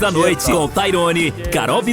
da noite com Tairone, Carol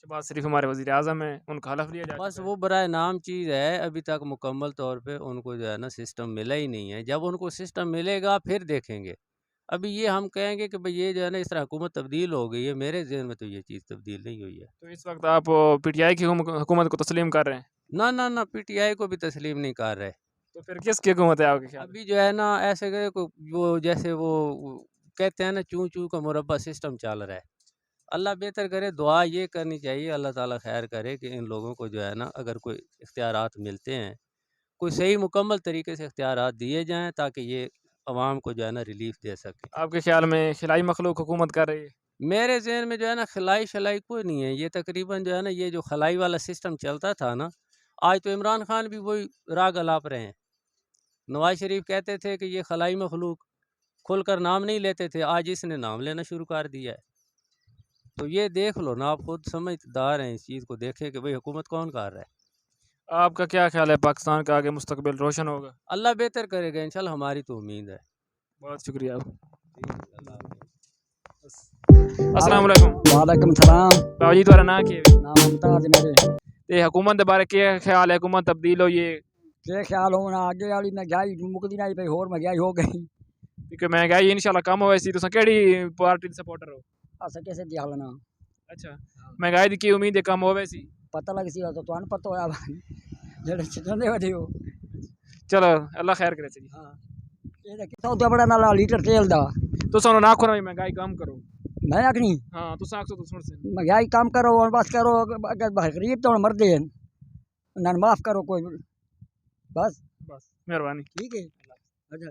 Shahbaz शरीफ हमारे वज़ीर आज़म हैं, उनका हलफ लिया जा बस चुका है। वो बराए नाम चीज़ है, अभी तक मुकम्मल तौर पे उनको जो है ना सिस्टम मिला ही नहीं है। जब उनको सिस्टम मिलेगा फिर देखेंगे। अभी ये हम कहेंगे कि भाई ये जो है ना इस तरह हुकूमत तब्दील हो गई है, मेरे ज़हन में तो ये चीज़ तब्दील नहीं हुई है। तो इस वक्त आप पीटीआई की हुकूमत को तस्लीम कर रहे हैं, ना ना ना, पीटीआई को भी तस्लीम नहीं कर रहे। तो फिर किसकी हुकूमत है आपके ख्याल में? अभी जो है ना ऐसे करे वो जैसे वो कहते हैं ना चूं चूं का मुरब्बा सिस्टम चल रहा है। अल्लाह बेहतर करे, दुआ ये करनी चाहिए अल्लाह ताला खैर करे कि इन लोगों को जो है ना अगर कोई इख्तियारात मिलते हैं, कोई सही मुकम्मल तरीके से इख्तियारात दिए जाएँ ताकि ये अवाम को जो है ना रिलीफ दे सके। आपके ख्याल में खिलाई मखलूक हुकूमत कर रही है? मेरे ज़हन में जो है ना खिलाई शलाई कोई नहीं है। ये तकरीबन जो है ना ये जो खलाई वाला सिस्टम चलता था ना, आज तो इमरान खान भी वही राग अलाप रहे हैं। नवाज शरीफ कहते थे कि ये खलाई मखलूक खुलकर नाम नहीं लेते थे, आज इसने नाम लेना शुरू कर दिया है। तो ये देख लो ना, आप खुद समझदार हैं, इस चीज़ को देखें कि भाई हुकूमत कौन कर रहा है। आपका क्या ख्याल है, पाकिस्तान का आगे मुस्तकबिल रोशन होगा? अल्लाह बेहतर करेगा इंशाल्लाह, हमारी तो उम्मीद है। बहुत शुक्रिया। अस्सलाम वालेकुम। वालेकुम सलाम। बाबा जी तुम्हारा नाम क्या है? नाम मुमताज मेरे। ते हुकूमत दे बारे क्या ख्याल है, हुकूमत तब्दील होई है के ख्याल होना अगे वाली महंगाई मुकदी नहीं पई, होर महंगाई हो गई। कि महंगाई इंशाल्लाह कम होवे सी? तुसां केड़ी पार्टी दे सपोर्टर हो? अस कैसे दियालना अच्छा, महंगाई दी की उम्मीद है कम होवे सी? पता लग सी तो तुहानू पता होया जेड़े चंदे वधे हो। चलो अल्लाह खैर करे सी। हां एदा कितो तो बड़ा नाला लीटर तेल दा तुसां ना आखो ना भी महंगाई कम करो। मैं आखनी हां तुसां आखो तो सुन से महंगाई कम करो और बस करो, अगर गरीब तो मरदे हैं ना, माफ करो कोई बस बस मेहरबानी। ठीक है। अच्छा